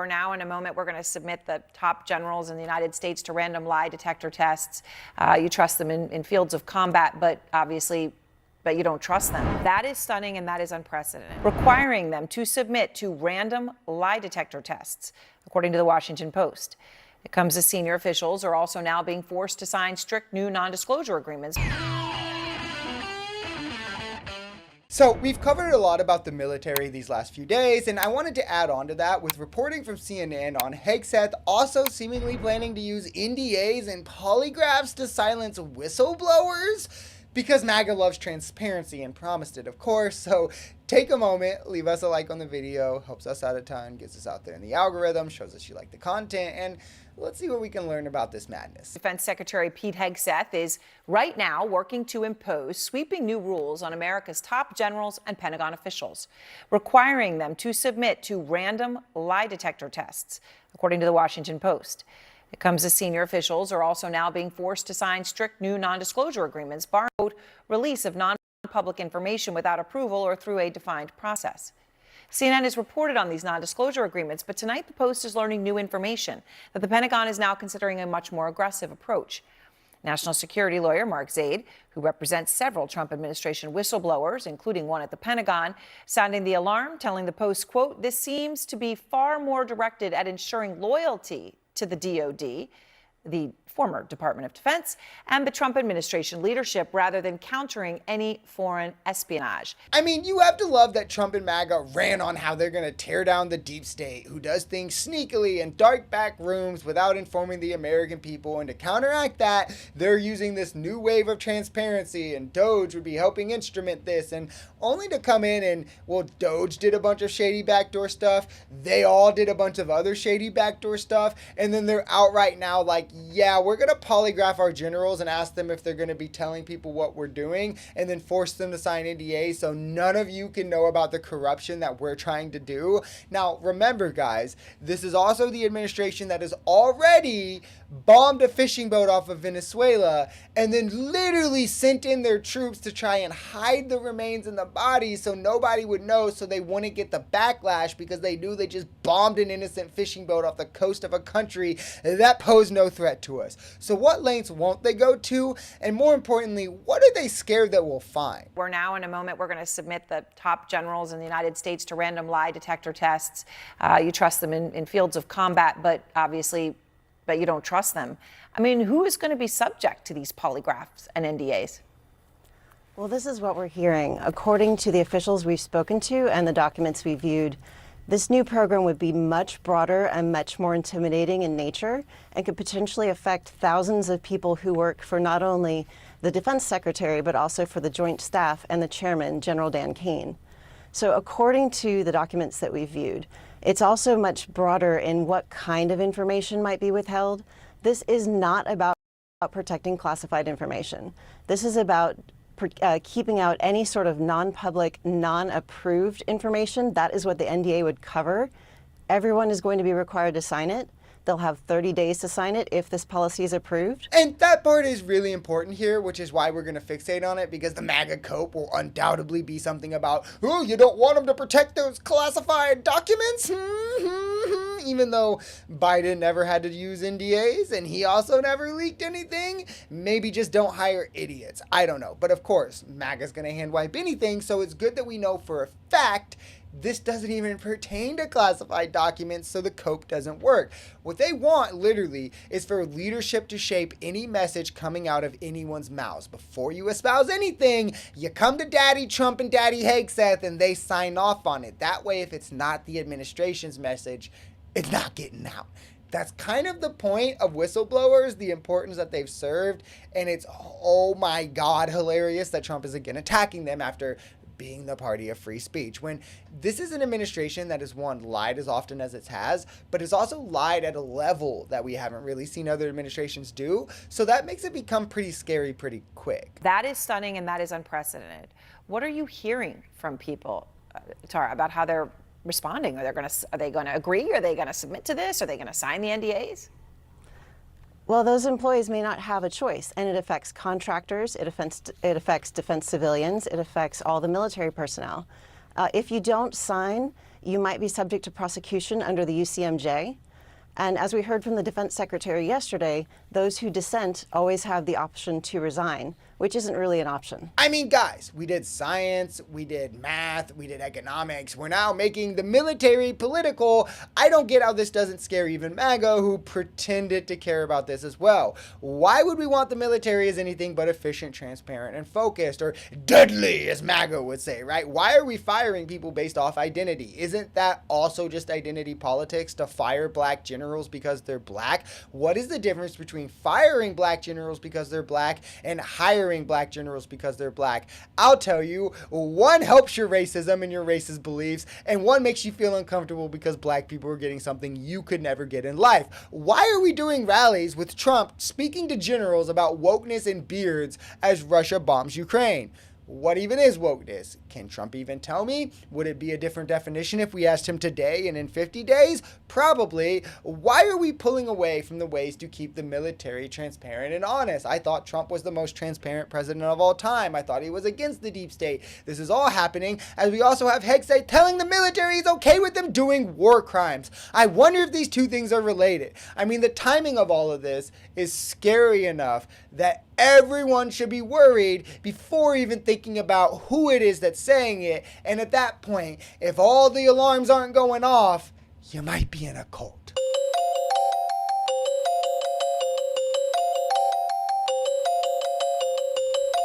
We're now in a moment we're going to submit the top generals in the United States to random lie detector tests. You trust them in fields of combat, but you don't trust them. That is stunning and that is unprecedented. Requiring them to submit to random lie detector tests, according to the Washington Post. It comes as senior officials are also now being forced to sign strict new non-disclosure agreements. So we've covered a lot about the military these last few days, and I wanted to add on to that with reporting from CNN on Hegseth also seemingly planning to use NDAs and polygraphs to silence whistleblowers, because MAGA loves transparency and promised it, of course. So take a moment, leave us a like on the video, helps us out a ton, gets us out there in the algorithm, shows us you like the content, and let's see what we can learn about this madness. Defense Secretary Pete Hegseth is right now working to impose sweeping new rules on America's top generals and Pentagon officials, requiring them to submit to random lie detector tests, according to the Washington Post. It comes as senior officials are also now being forced to sign strict new non-disclosure agreements, barring release of non-public information without approval or through a defined process. CNN has reported on these non-disclosure agreements, but tonight the Post is learning new information that the Pentagon is now considering a much more aggressive approach. National security lawyer Mark Zaid, who represents several Trump administration whistleblowers, including one at the Pentagon, sounding the alarm, telling the Post, quote, "This seems to be far more directed at ensuring loyalty to the DOD, the former Department of Defense, and the Trump administration leadership rather than countering any foreign espionage." I mean, you have to love that Trump and MAGA ran on how they're going to tear down the deep state, who does things sneakily in dark back rooms without informing the American people. And to counteract that, they're using this new wave of transparency, and Doge would be helping instrument this, and only to come in and, well, Doge did a bunch of shady backdoor stuff. They all did a bunch of other shady backdoor stuff. And then they're out right now like, yeah, we're going to polygraph our generals and ask them if they're going to be telling people what we're doing, and then force them to sign NDAs so none of you can know about the corruption that we're trying to do. Now, remember, guys, this is also the administration that has already bombed a fishing boat off of Venezuela and then literally sent in their troops to try and hide the remains in the bodies so nobody would know, so they wouldn't get the backlash because they knew they just bombed an innocent fishing boat off the coast of a country that posed no threat to us. So what lengths won't they go to? And more importantly, what are they scared that we'll find? We're now in a moment we're going to submit the top generals in the United States to random lie detector tests. You trust them in fields of combat, but you don't trust them. I mean, who is going to be subject to these polygraphs and NDAs? Well, this is what we're hearing. According to the officials we've spoken to and the documents we viewed, this new program would be much broader and much more intimidating in nature and could potentially affect thousands of people who work for not only the Defense Secretary, but also for the Joint Staff and the Chairman, General Dan Kane. So according to the documents that we viewed, it's also much broader in what kind of information might be withheld. This is not about protecting classified information. This is about keeping out any sort of non-public, non-approved information. That is what the NDA would cover. Everyone is going to be required to sign it. They'll have 30 days to sign it if this policy is approved. And that part is really important here, which is why we're going to fixate on it, because the MAGA cope will undoubtedly be something about, oh, you don't want them to protect those classified documents? Even though Biden never had to use NDAs and he also never leaked anything. Maybe just don't hire idiots. I don't know. But of course, MAGA's going to hand wipe anything, so it's good that we know for a fact this doesn't even pertain to classified documents, so the cope doesn't work. What they want, literally, is for leadership to shape any message coming out of anyone's mouths. Before you espouse anything, you come to Daddy Trump and Daddy Hegseth and they sign off on it. That way, if it's not the administration's message, it's not getting out. That's kind of the point of whistleblowers, the importance that they've served, and it's, oh my God, hilarious that Trump is again attacking them after being the party of free speech, when this is an administration that has, one, lied as often as it has, but has also lied at a level that we haven't really seen other administrations do. So that makes it become pretty scary pretty quick. That is stunning and that is unprecedented. What are you hearing from people, Tara, about how they're responding? Are they going to agree? Are they going to submit to this? Are they going to sign the NDAs? Well, those employees may not have a choice, and it affects contractors, it affects defense civilians, it affects all the military personnel. If you don't sign, you might be subject to prosecution under the UCMJ. And as we heard from the Defense Secretary yesterday, those who dissent always have the option to resign, which isn't really an option. I mean, guys, we did science, we did math, we did economics. We're now making the military political. I don't get how this doesn't scare even MAGA, who pretended to care about this as well. Why would we want the military as anything but efficient, transparent, and focused, or deadly, as MAGA would say, right? Why are we firing people based off identity? Isn't that also just identity politics, to fire black generals because they're black? What is the difference between firing black generals because they're black and hiring black generals because they're black? I'll tell you, one helps your racism and your racist beliefs, and one makes you feel uncomfortable because black people are getting something you could never get in life. Why are we doing rallies with Trump speaking to generals about wokeness and beards as Russia bombs Ukraine? What even is wokeness? Can Trump even tell me? Would it be a different definition if we asked him today and in 50 days? Probably. Why are we pulling away from the ways to keep the military transparent and honest? I thought Trump was the most transparent president of all time. I thought he was against the deep state. This is all happening as we also have Hegseth telling the military he's okay with them doing war crimes. I wonder if these two things are related. I mean, the timing of all of this is scary enough that everyone should be worried before even thinking about who it is that's saying it. And at that point, if all the alarms aren't going off, you might be in a cult.